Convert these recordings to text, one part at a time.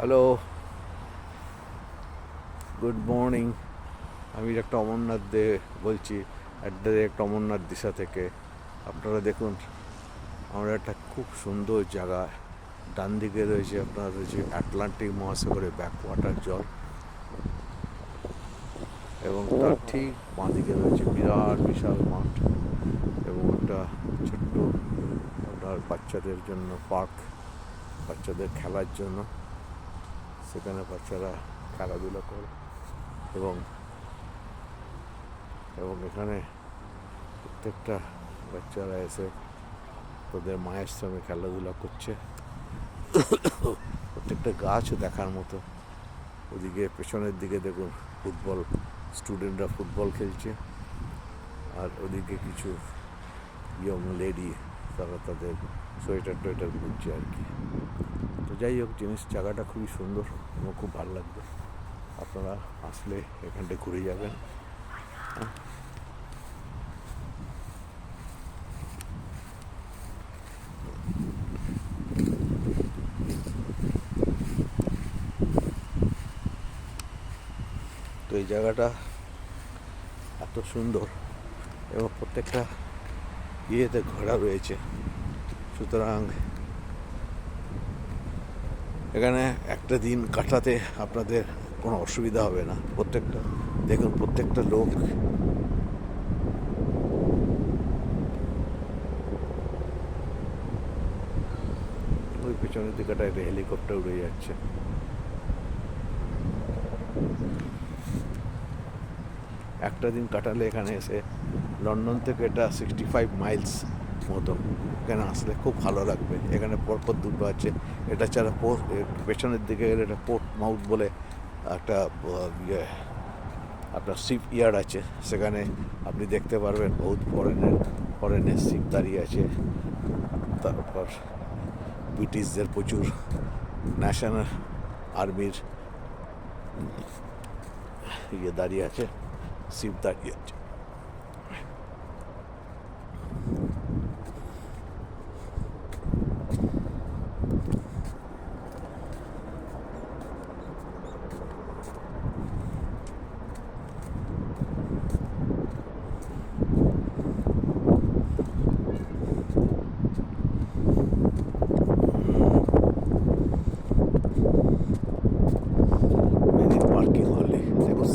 Hello, good morning. আমি একটা অমরনাথ দে বলছি, একটা অমরনাথ দিশা থেকে। আপনারা দেখুন, আমরা একটা খুব সুন্দর জায়গা। ডান দিকে রয়েছে আপনার রয়েছে আটলান্টিক মহাসাগরের ব্যাকওয়াটার জল, এবং তার ঠিক বাঁ দিকে রয়েছে বিরাট বিশাল মাঠ এবং একটা ছোট্ট আপনার বাচ্চাদের জন্য পার্ক, বাচ্চাদের খেলার জন্য। সেখানে বাচ্চারা খেলাধুলা করে এবং এবং এখানে প্রত্যেকটা বাচ্চারা এসে তাদের মায়ের সঙ্গে খেলাধুলা করছে। প্রত্যেকটা গাছও দেখার মতো। ওদিকে পেছনের দিকে দেখুন ফুটবল, স্টুডেন্টরা ফুটবল খেলছে, আর ওদিকে কিছু ইয়ং লেডি তারা তাদের সোয়েটার টোয়েটার বুনছে আর কি। তো যাই হোক, জায়গাটা খুবই সুন্দর এবং খুব ভালো লাগবে। আপনারা আসলে এখানটা ঘুরে যাবেন। তো এই জায়গাটা এত সুন্দর এবং প্রত্যেকটা ইয়েতে ঘোরা রয়েছে, সুতরাং এখানে একটা দিন কাটাতে আপনাদের কোনো অসুবিধা হবে না। দেখুন প্রত্যেকটা লোক ওই পেছনের দিকটা একটা হেলিকপ্টার উড়ে যাচ্ছে। একটা দিন কাটালে এখানে এসে, লন্ডন থেকে এটা 65 মাইলস মতো, এখানে আসলে খুব ভালো লাগবে। এখানে পরপর দুটো আছে। এটা ছাড়া পেছনের দিকে গেলে এটা পোর্ট মাউথ বলে একটা আপনার শিপ ইয়ার্ড আছে। সেখানে আপনি দেখতে পারবেন বহুত ফরেনের শিপ দাঁড়িয়ে আছে। তারপর ব্রিটিশদের প্রচুর ন্যাশনাল আর্মির দাঁড়িয়ে আছে, শিপ দাঁড়িয়ে আছে।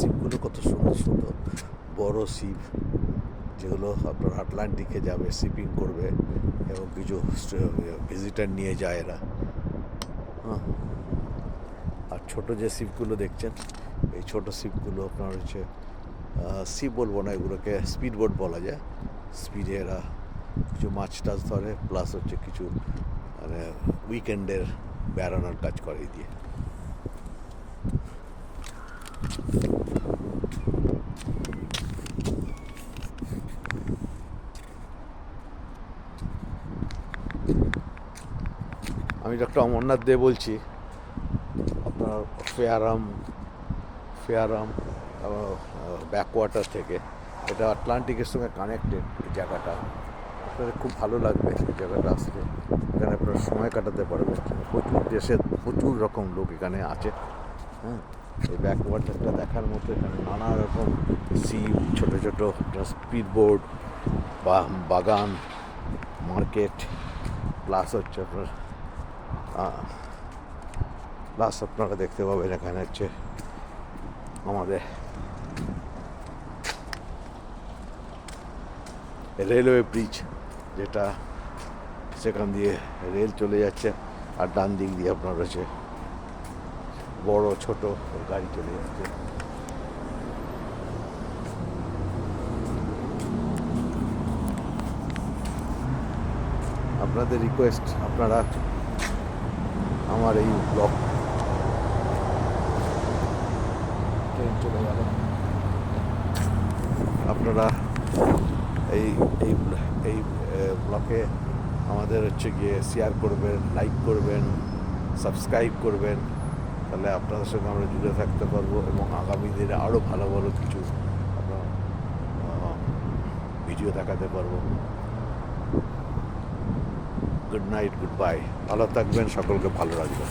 শিপগুলো কত সুন্দর সুন্দর বড় শিপ, যেগুলো আপনার আটলান্টিকে যাবে, শিপিং করবে এবং কিছু ভিজিটার নিয়ে যায় এরা। আর ছোট যে শিপগুলো দেখছেন, এই ছোট শিপগুলো আপনার হচ্ছে শিপ বলবো না, এগুলোকে স্পিড বোট বলা যায়। স্পিডে এরা কিছু মাছ টাছ ধরে, প্লাস হচ্ছে কিছু মানে উইকেন্ডের বেড়ানোর কাজ করে দিয়ে। আমি ডক্টর অমরনাথ দে বলছি, আপনার ফেয়ারাম ব্যাকওয়াটার থেকে। এটা আটলান্টিকের সঙ্গে কানেক্টেড এই জায়গাটা। আপনাদের খুব ভালো লাগবে এই জায়গাটা আসলে। এখানে আপনার সময় কাটাতে পারবেন। প্রচুর রকম লোক এখানে আছে। এই ব্যাকওয়াটারটা দেখার মতো। এখানে নানা রকম শিপ, ছোটো ছোটো স্পিড বোর্ড, বাগান, মার্কেট, প্লাস হচ্ছে আপনারা দেখতে পাবেন এখানে হচ্ছে আমাদের রেলওয়ে ব্রিজ, যেটা সেখান দিয়ে রেল চলে যাচ্ছে, আর ডান দিক দিয়ে আপনার হচ্ছে বড় ছোট গাড়ি চলে যাচ্ছে। আপনাদের রিকোয়েস্ট, আপনারা আমার এই ব্লগ চলে গেল, আপনারা এই এই এই ব্লগে আমাদের হচ্ছে গিয়ে শেয়ার করবেন, লাইক করবেন, সাবস্ক্রাইব করবেন। তাহলে আপনাদের সঙ্গে আমরা জুড়ে থাকতে পারবো এবং আগামী দিনে আরও ভালো ভালো কিছু আমরা ভিডিও দেখাতে পারবো। Good night, good bye. ভালো থাকবেন, সকলকে ভালো রাখবেন।